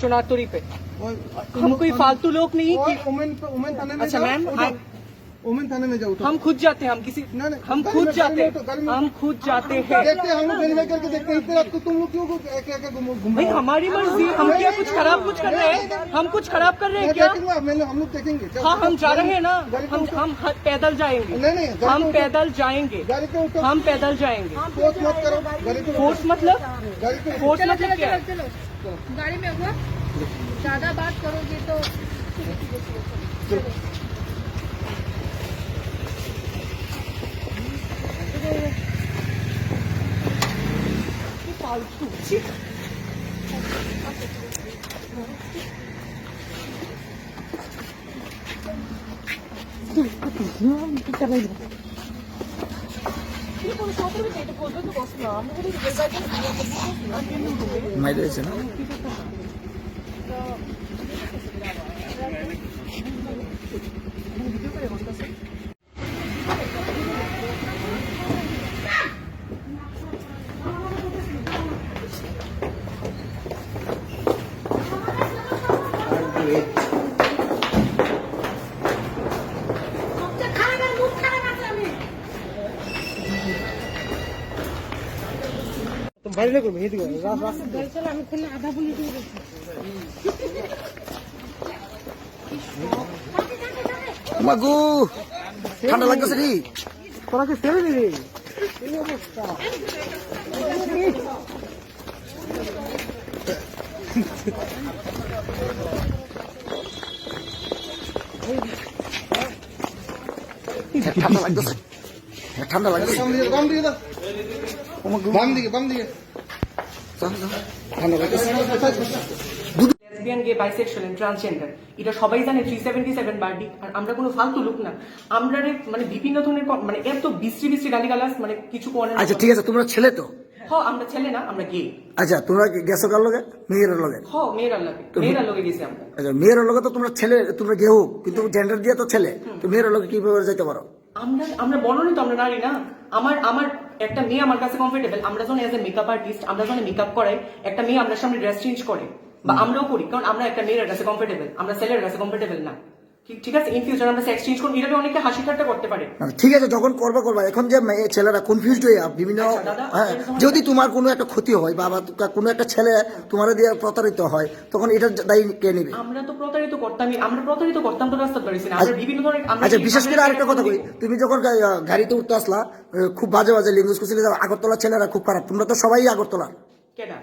चुनातुरी पे हम कोई फालतू लोग नहीं कि उमेन थाने में अच्छा मैम उमेन थाने में जाओ हम खुद जाते हैं, हम किसी हम खुद जाते हैं, हम खुद जाते हैं। देखते हैं, हम लोग वेरीफाई करके देखते हैं। इतने रात को तुम लोग क्यों क्या क्या घूम भाई हमारी मर्जी, हम क्या कुछ खराब कुछ कर रहे हैं? हम कुछ खराब कर रहे हैं क्या? हम लोग देखेंगे। हाँ हम जा रहे हैं ना, हम पैदल जाएंगे। नहीं हम पैदल जाएंगे, हम पैदल जाएंगे। फोर्स मत करो, फोर्स मतलब फोर्स मतलब क्या है? गाड़ी में हुआ ज्यादा बात करोगे तो फालतू মাইরে আছে না বাইরে করবে এদিকে আমি খুললে আধা বলি মাগু ঠান্ডা লাগতেছে রে তোরা কি ছেড়ে দিবি এই অবস্থা ঠান্ডা লাগতেছে ঠান্ডা লাগতেছে বাম দিকে দাও বাম দিকে ঠান্ডা লাগতেছে lesbian, gay, bisexual and transgender এটা সবাই জানে 377 বারডি। আর আমরা কোনো ফালতু লোক না, আমরা মানে বিভিন্ন ধরনের মানে এত বিশ্রী বিশ্রী গালিগালাজ মানে কিছু করে না। আচ্ছা ঠিক আছে, তোমরা ছেলে তো? হ্যাঁ আমরা ছেলে না, আমরা গে। আচ্ছা তোমরা গেছো কার লগে? মেয়ের লগে? হ্যাঁ মেয়েরা লগে গেছি আমরা। আচ্ছা মেয়ের লগে তো তোমরা ছেলে, তোমরা গেও কিন্তু জেন্ডার দিয়ে তো ছেলে, তো মেয়ের লগে কিভাবে যেতে পারো? আমরা বলনি তো আমরা নারী না। আমার একটা মেয়ে আমার কাছে কমফোর্টেবল। আমরা যখন এজ এ মেকআপ আর্টিস্ট, আমরা যখন মেকআপ করাই, একটা মেয়ে আমরা সামনে ড্রেস চেঞ্জ করে বা আমরাও করি, কারণ আমরা একটা মেয়ের কাছে কমফোর্টেবল, আমরা ছেলের কাছে কমফোর্টেবল না। ঠিক আছে, ইন ফিউচার আমরা সেক্স চেঞ্জ করব, এটা অনেকে হাসি ঠাট্টা করতে পারে। ঠিক আছে, যখন করবা। এখন যে ছেলেরা কনফিউজড হয়ে বিভিন্ন, যদি তোমার কোনো একটা ক্ষতি হয় বা কোনো একটা ছেলে তোমার দিয়ে প্রতারিত হয়, তখন এটার দায়ী কে নেবে? আমরা তো প্রতারিত করতাম তো রাস্তা ধরেছি না, আমরা বিভিন্ন ধরনের। আচ্ছা বিশেষ করে আরেকটা কথা কই, তুমি যখন গাড়িতে উঠতে আসলা খুব বাজে ল্যাঙ্গুয়েজ করছিলে, আগরতলা ছেলেরা খুব খারাপ, তোমরা তো সবাই আগরতলা। কেনা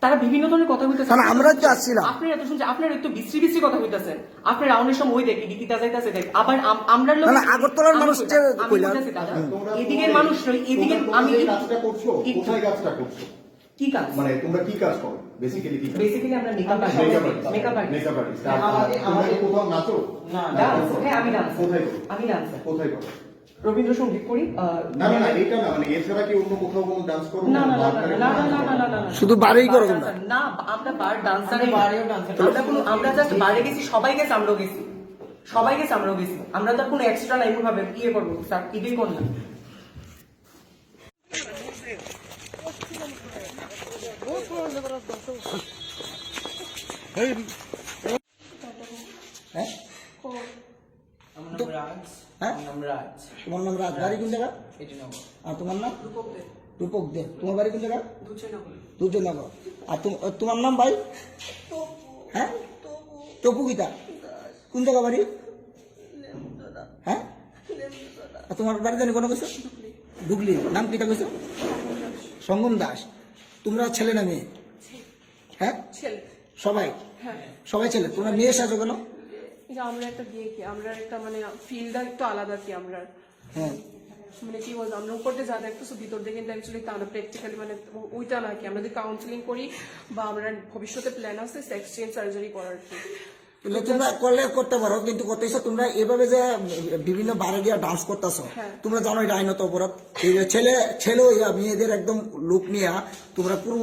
তারা বিভিন্ন ধরনের কথা কইতেছে, আমরা তো আসছিলাম, আপনারা এত শুনছেন, আপনারা একটু বিশ্রী কথা কইতেছেন। আপনি রাউন্ডের সময় ওই দেখি গীতা যাইতাছে দেখ, আবার আমরা লোক আগরতলার মানুষ যে কইলা এদিকের মানুষ এদিকে আমি কাজটা করছো, কোথায় কাজটা করছো? কি কাজ মানে তোমরা কি কাজ করো বেসিক্যালি? কি বেসিক্যালি আমরা মেকআপ আর্টিস্ট। তোমরা কি কোথাও নাচো? ডান্স, হ্যাঁ আমি ডান্স। কোথায় করো? আমি ডান্স কোথায় করো? রবীন্দ্রসঙ্গীত করি। না এটা না, মানে এছাড়া কি অন্য কোথাও কোনো ডান্স করো? না শুধু বারেই করো তোমরা? না আমরা বার ডান্সার, আমরা জাস্ট বারে গেছি, সবাই গেছে আমরাও গেছি, আমরা তো কোনো এক্সট্রা না এমন ভাবে ইয়ে করবো স্যার, ইডি করলাম। তোমার নাম রাজ, বাড়ি কোন জায়গা? আর তোমার নাম? রূপক দে। তোমার বাড়ি কোন জায়গা? দুজনগর। আর তোমার নাম ভাই? হ্যাঁ টপু গীতা, কোন জায়গা বাড়ি? হ্যাঁ আর তোমার বাড়ি জানি কোনো কিছু? ঢুকলি। নাম কিটা কইছো? সঙ্গম দাস। তোমরা ছেলে না মেয়ে? হ্যাঁ সবাই ছেলে। তোমরা মেয়ে সাজো কেন? আমরা একটা বিয়ে কি, আমরা একটা মানে ফিল্ডটা একটু আলাদা কি, আমরা হ্যাঁ মানে কি বলবো, আমরা উপরতে যা দেখতেছো ভিতর দিয়ে কিন্তু অ্যাকচুয়ালি তা না, প্র্যাকটিক্যালি মানে ওইটা না কি, আমরা যদি কাউন্সিলিং করি বা আমরা ভবিষ্যতে প্ল্যান আছে সেক্স চেঞ্জ সার্জারি করার কি। তোমরা করলে করতে পারো, কিন্তু করতেছো তোমরা এভাবে যে বিভিন্ন বারে গিয়ে ডান্স করতেছো, তোমরা জানো এটা আইনত অপরাধ। ছেলে মেয়েদের একদম লুক নিয়ে তোমরা পুরো,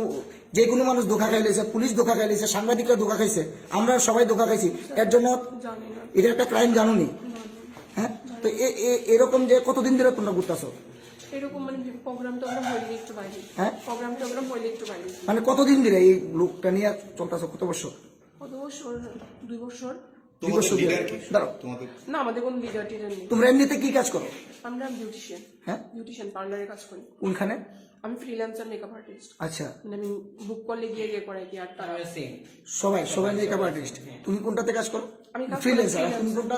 যে কোনো মানুষ ধোকা খাইলেছে, পুলিশ ধোকা খাইলেছে, সাংবাদিকরা ধোকা খাইছে, আমরা সবাই ধোকা খাইছি, এর জন্য এটা একটা ক্রাইম, জানোনি? হ্যাঁ তো এরকম যে কতদিন ধরে তোমরা ঘুরতেছো? এরকম মানে প্রোগ্রামটা আমরা হইলে একটু বাইরে, হ্যাঁ প্রোগ্রামটা হইলে একটু বাইরে। মানে কতদিন ধরে এই লোকটা নিয়ে চলতেছো? কত বছর? কত বছর 2 বছর তোমাদের leader কি? দাঁড়াও তোমাদের না আমাদের কোনো লিডার টিডার নেই তোমরা এমনিতে কি কাজ করো আমরা বিউটিশিয়ান হ্যাঁ পার্লারে কাজ করি কোনখানে আমি ফ্রিল্যান্সার মেকআপ আর্টিস্ট আচ্ছা মানে আমি বুক করলে গিয়ে করাই কি আর তারা সবাই মেকআপ আর্টিস্ট তুমি কোনটাতে কাজ করো আমি কাজ করি ফ্রিল্যান্সার freelancer। তুমি কোনটা